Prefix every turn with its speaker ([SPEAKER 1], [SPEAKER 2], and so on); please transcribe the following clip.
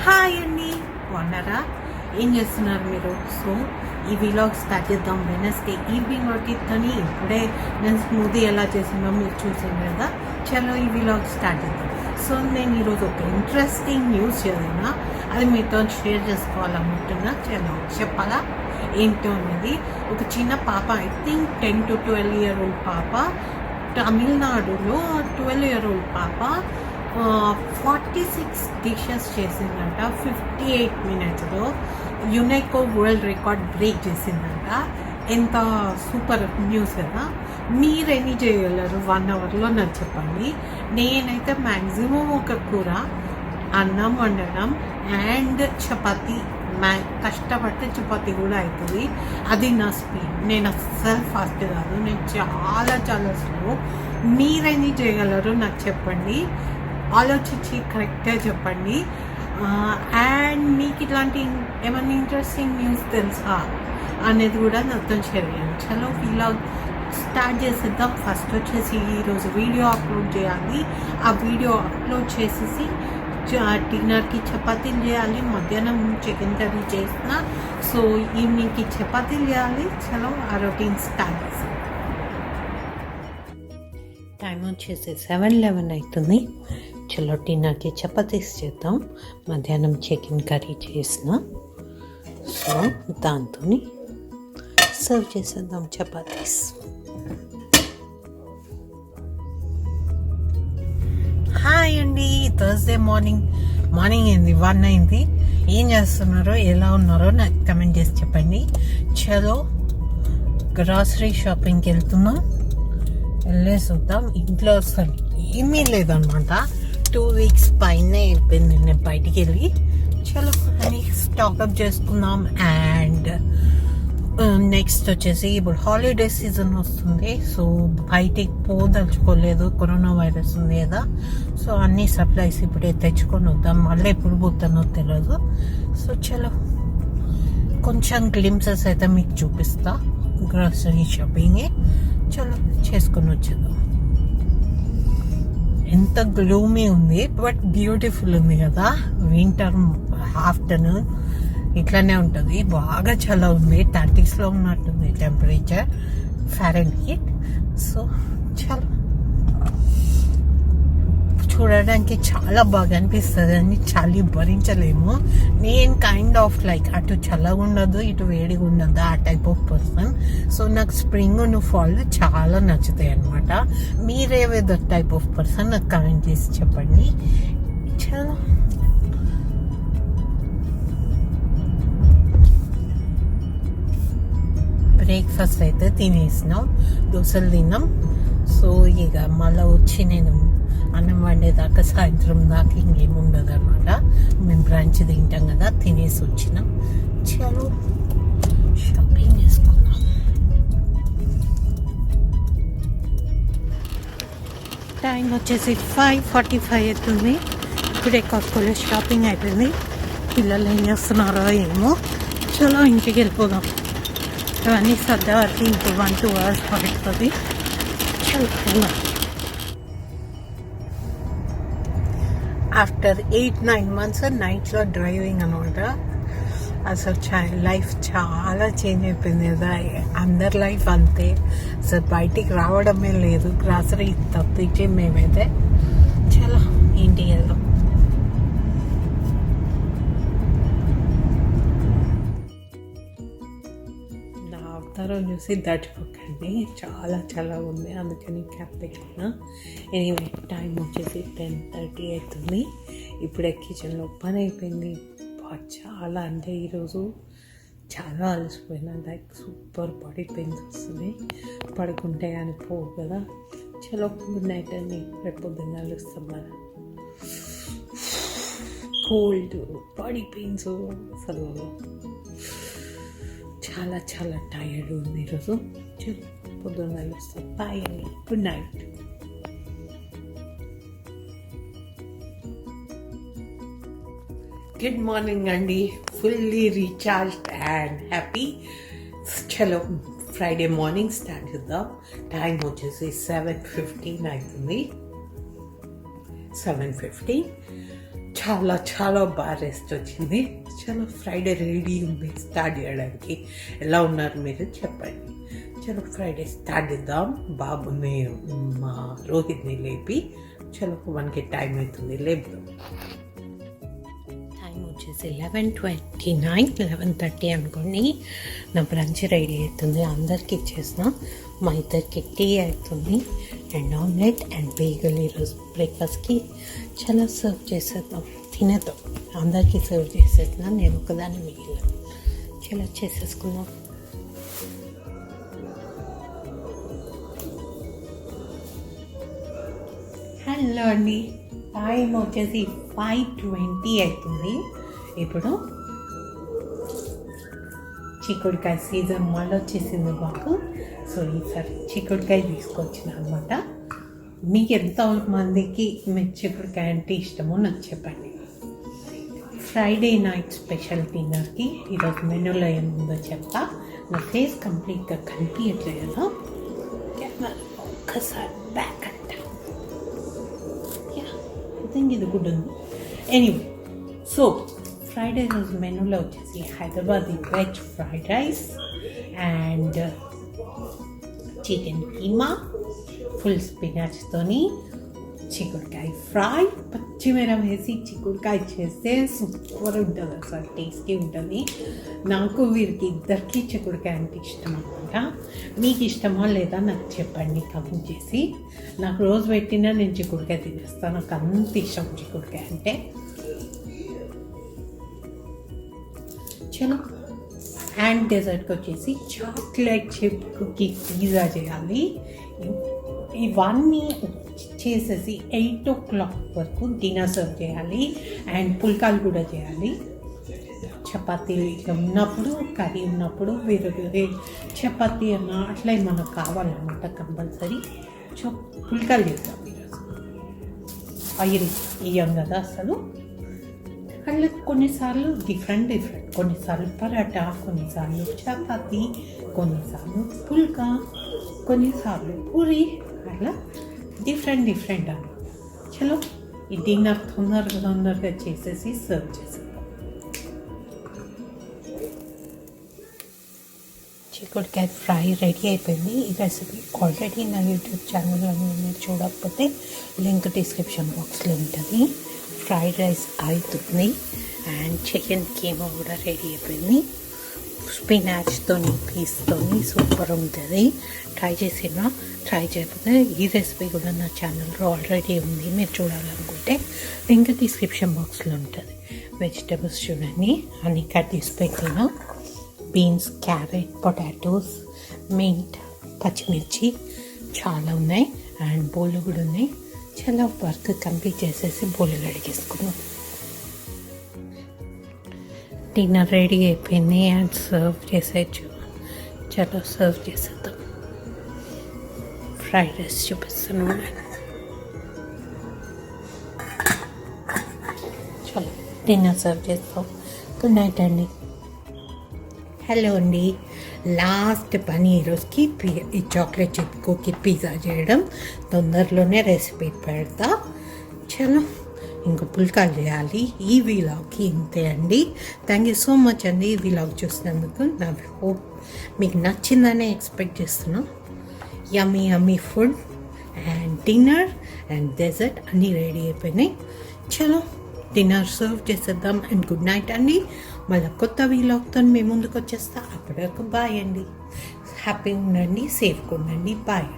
[SPEAKER 1] Hi అండి, బాగున్నారా? ఏం చేస్తున్నారు మీరు? సో ఈ వీలాగ్ స్టార్ట్ చేద్దాం. వెనస్డే ఈవినింగ్ ఒకటితోని ఇప్పుడే నేను స్మూదీ ఎలా చేసిందో మీరు చూసాను కదా. చలో ఈ వీలాగ్ స్టార్ట్ చేద్దాం. సో నేను ఈరోజు ఒక ఇంట్రెస్టింగ్ న్యూస్ చదివినా, అది మీతో షేర్ చేసుకోవాలనుకుంటున్నా. చలో చెప్పాలా ఏంటో అనేది. ఒక చిన్న పాప, I think 10 to 12 year old పాప, తమిళనాడులో 12 year old పాప 46 డిషెస్ చేసిందంట 58 minutesలో. యునెస్కో వరల్డ్ రికార్డ్ బ్రేక్ చేసిందంట. ఎంత సూపర్ న్యూస్ కదా. మీరు ఎన్ని చేయగలరు 1 hourలో నాకు చెప్పండి. నేనైతే మ్యాక్సిమం ఒక కూర, అన్నం వండడం అండ్ చపాతీ, కష్టపడితే చపాతీ కూడా అవుతుంది. అది నా స్పీడ్. నేను అస్సలు ఫాస్ట్ కాదు, నేను చాలా చాలా స్లో. మీరెన్ని చేయగలరు నాకు చెప్పండి. ఆలోచించి కరెక్ట్గా చెప్పండి. అండ్ మీకు ఇట్లాంటి ఏమైనా ఇంట్రెస్టింగ్ న్యూస్ తెలుసా అనేది కూడా నాతో షేర్ చేయండి. చలో వీలాగ్ స్టార్ట్ చేసేద్దాం. ఫస్ట్ వచ్చేసి ఈరోజు వీడియో అప్లోడ్ చేయాలి. ఆ వీడియో అప్లోడ్ చేసేసి డిన్నర్కి చపాతీలు చేయాలి. మధ్యాహ్నం చికెన్ కర్రీ చేసిన, సో ఈవినింగ్కి చపాతీలు చేయాలి. చలో ఆ రొటీన్ స్టార్ట్ చేస్తాం. టైం వచ్చేసి 7:11 అవుతుంది. చలో డిన్నర్కి చపాతీస్ చేద్దాం. మధ్యాహ్నం చికెన్ కర్రీ చేసిన, సో దాంతో సర్వ్ చేసేద్దాం చపాతీస్. హాయ్ అండి, థర్స్డే మార్నింగ్ అయింది, 1 అయింది. ఏం చేస్తున్నారో, ఎలా ఉన్నారో నాకు కమెంట్ చేసి చెప్పండి. చలో గ్రాసరీ షాపింగ్కి వెళ్తున్నాం. వెళ్ళేసి వద్దాం. ఇంట్లో అసలు ఏమీ లేదనమాట. 2 weeks పైనే అయిపోయింది నేను బయటికి వెళ్ళి. చలో అని స్టాక్అప్ చేసుకుందాం. అండ్ నెక్స్ట్ వచ్చేసి ఇప్పుడు హాలిడే సీజన్ వస్తుంది. సో బయటికి పోదలుచుకోలేదు, కరోనా వైరస్ ఉంది కదా. సో అన్ని సప్లైస్ ఇప్పుడే తెచ్చుకొని వద్దాం. మళ్ళీ ఎప్పుడు పోతానో తెలియదు. సో చలో కొంచెం గ్లింప్సెస్ అయితే మీకు చూపిస్తా గ్రాసరీ షాపింగ్. చలో చేసుకొని వచ్చేద్దాం. ఎంత గ్లూమీ ఉంది బట్ బ్యూటిఫుల్ ఉంది కదా. వింటర్ ఆఫ్టర్నూన్ ఇట్లానే ఉంటుంది. బాగా చల్ల ఉంది, 30sలో ఉన్నట్టుంది టెంపరేచర్ ఫారెన్హీట్. సో చలో చూడడానికి చాలా బాగా అనిపిస్తుంది అని చలి భరించలేము. నేను కైండ్ ఆఫ్ లైక్ అటు చల్లగా ఉండదు, ఇటు వేడిగా ఉండదు, ఆ టైప్ ఆఫ్ పర్సన్. సో నాకు స్ప్రింగ్ ఫాల్ చాలా నచ్చుతాయి అనమాట. మీరే వెదర్ టైప్ ఆఫ్ పర్సన్ నాకు కమెంట్ చేసి చెప్పండి. చలో బ్రేక్ఫాస్ట్ అయితే తినేసినాం, దోశలు తిన్నాం. సో ఇక మళ్ళీ వచ్చి నేను అన్నం వండేదాకా సాయంత్రం దాకా ఇంకేముండదు అనమాట. మేము బ్రంచ్ తింటాం కదా, తినేసి వచ్చినాం. చలో షాపింగ్ చేసుకుందాం. టైం వచ్చేసి 5:45 అవుతుంది. ఇప్పుడే కాస్కోలో షాపింగ్ అయిపోయింది. పిల్లలు ఏం చేస్తున్నారో ఏమో. చలో ఇంటికి వెళ్ళిపోదాం. అవన్నీ సర్దా వరకు ఇంకో 1-2 hours పడుతుంది. చలో వెళ్దాం. ఆఫ్టర్ 8-9 months నైట్లో డ్రైవింగ్ అనమాట. అసలు లైఫ్ చాలా చేంజ్ అయిపోయింది కదా. అందరి లైఫ్ అంతే. అసలు బయటికి రావడమే లేదు, గ్రాసరీ తప్పించి మేమైతే. చలో ఇంటికి వెళ్దాం. నా అవతారం చూసి దాటిపోకండి, చాలా చాలా ఉంది, అందుకని క్యాప్ పెట్టినా. ఎనీవే టైం వచ్చేసి 10:30 అవుతుంది. ఇప్పుడే కిచెన్లో పని అయిపోయింది. చాలా అంటే ఈరోజు చాలా అలసిపోయినా, లైక్ సూపర్ బాడీ పెయిన్స్ వస్తుంది. పడుకుంటే అని పోవు కదా. చలో గుడ్ నైట్ అండి, రేపు పొద్దున్న కలుస్తాం కదా. కోల్డ్, బాడీ పెయిన్స్, అసలు చాలా చాలా టైర్డ్ ఉంది ఈరోజు. చలో పొద్దున్న కలుస్తాం. బాయ్ అండి, గుడ్ నైట్. గుడ్ మార్నింగ్ అండి, ఫుల్లీ రీఛార్జ్డ్ అండ్ హ్యాపీ. చలో ఫ్రైడే మార్నింగ్ స్టార్ట్ చేద్దాం. టైం వచ్చేసి 7:15 అవుతుంది. 7:15. చాలా చాలా బాగా రెస్ట్ వచ్చింది. చాలా ఫ్రైడే రెడీ ఉంది స్టార్ట్ చేయడానికి. ఎలా ఉన్నారు మీరు చెప్పండి. చలో ఫ్రైడే స్టార్ట్ చేద్దాం. బాబుని మా రోహిత్ని లేపి చలో 1కి టైం అవుతుంది లేపుదాం. టైం వచ్చేసి 11:29, 11:30 అనుకోండి. నా బ్రంచ్ రెడీ అవుతుంది, అందరికి ఇచ్చేసిన. మా ఇద్దరికి టీ అవుతుంది అండ్ ఆమ్లెట్ అండ్ బేగల్ ఈరోజు బ్రేక్ఫాస్ట్కి చాలా సర్వ్ చేసేద్దాం. తినేద్దాం, అందరికీ సర్వ్ చేసేద్దాం. నేను ఒకదాన్ని మిగిలిన చాలా చేసేసుకుందాం. హలో అండి, టైం వచ్చేసి 5:20 అవుతుంది. ఇప్పుడు చిక్కుడుకాయ సీజన్ మళ్ళీ వచ్చేసింది మాకు. సో ఈసారి చిక్కుడుకాయ తీసుకొచ్చిన అనమాట. మీకు ఎంతమందికి మీరు చిక్కుడుకాయ అంటే ఇష్టమో నాకు చెప్పండి. ఫ్రైడే నైట్ స్పెషల్ డిన్నర్కి ఈరోజు మెనూలో ఏముందో చెప్తా. నా ఫేస్ కంప్లీట్గా కనిపించట్లేదు కదా, ఒక్కసారి బ్యాక్ అంట. ఇది గుడ్ ఉంది. ఎనీవే, సో ఫ్రైడే రోజు మెనూలో వచ్చేసి Hyderabadi veg fried rice and chicken keema, full స్పినాచ్తోని చిక్కుడుకాయ ఫ్రై, పచ్చిమిరం వేసి చిక్కుడుకాయ చేస్తే సూపర్ ఉంటుంది, అసలు టేస్టీ ఉంటుంది. నాకు వీరికి ఇద్దరికి చిక్కుడుకాయ అంటే ఇష్టం అనమాట. మీకు ఇష్టమా లేదా నాకు చెప్పండి కమెంట్ చేసి. నాకు రోజు పెట్టినా నేను చిక్కుడుకాయ తినేస్తాను, నాకు అంత ఇష్టం చిక్కుడుకాయ అంటే. చలో, అండ్ డెజర్ట్కి వచ్చేసి చాక్లెట్ చిప్ కుకీ పిజ్జా చేయాలి. ఇవన్నీ చేసేసి 8 o'clock వరకు డిన్నర్ సర్వ్ చేయాలి. అండ్ పుల్కాలు కూడా చేయాలి. చపాతీ ఉన్నప్పుడు, కర్రీ ఉన్నప్పుడు వేరే వేరే చపాతీ అన్న అట్లా మనకు కావాలన్నమాట కంపల్సరీ. సో పుల్కాలు చేద్దాం ఈరోజు. ఆయిల్ ఇయ్యం కదా అసలు. అట్లా కొన్నిసార్లు డిఫరెంట్, కొన్నిసార్లు పరాటా, కొన్నిసార్లు చపాతీ, కొన్నిసార్లు పుల్కా, కొన్నిసార్లు పూరి, అట్లా డిఫరెంట్ అన్న. చలో ఈ డిన్నర్ తొందరగా చేసేసి సర్వ్ చేసేద్దాం. చిక్కుడుకాయ ఫ్రై రెడీ అయిపోయింది. ఈ రెసిపీ ఆల్రెడీ నా యూట్యూబ్ ఛానల్లో మీరు చూడకపోతే లింక్ డిస్క్రిప్షన్ బాక్స్లో ఉంటుంది. ఫ్రైడ్ రైస్ అవుతుంది అండ్ చికెన్ కీమా కూడా రెడీ అయిపోయింది. స్పినాచ్తోని పీస్తోని సూపర్ ఉంటుంది. ట్రై చేయకపోతే ఈ రెసిపీ కూడా నా ఛానల్లో ఆల్రెడీ ఉంది, మీరు చూడాలనుకుంటే లింక్ డిస్క్రిప్షన్ బాక్స్లో ఉంటుంది. వెజిటబుల్స్ చూడండి, అన్ని కట్ చేసి పెట్టిన. బీన్స్, క్యారెట్, పొటాటోస్, మింట్, పచ్చిమిర్చి చాలా ఉన్నాయి అండ్ బోళ్ళు కూడా ఉన్నాయి. చాలా వర్క్ కంప్లీట్ చేసేసి బోళ్ళు కడిగేసుకున్నాం. డిన్నర్ రెడీ అయిపోయింది అండ్ సర్వ్ చేసేయచ్చు. చాలా సర్వ్ చేసేద్దాం. ఫ్రైడ్ రైస్ చూపిస్తున్నాను. చలో డిన్నర్ సర్వ్ చేస్తాం. గుడ్ నైట్ అండి. హలో అండి, లాస్ట్ పని ఈరోజుకి ఈ చాక్లెట్ చిప్ కుకీ పిజ్జా చేయడం. తొందరలోనే రెసిపీ పెడతా. చలో ఇంకా పుల్కాలు చేయాలి. ఈ వీలాగ్కి ఇంతే అండి. థ్యాంక్ యూ సో మచ్ అండి ఈ వీలాగ్ చూసినందుకు. నా హోప్ మీకు నచ్చిందనే ఎక్స్పెక్ట్ చేస్తున్నాం. Yummy food and dinner and dessert అన్నీ రెడీ అయిపోయినాయి. చలో డిన్నర్ సర్వ్ చేసేద్దాం అండ్ గుడ్ నైట్ అండి. మళ్ళీ కొత్త వీలాగ్తో మేము ముందుకు వచ్చేస్తా. అప్పటివరకు బాయ్ అండి. హ్యాపీగా ఉండండి, సేఫ్గా ఉండండి. బాయ్.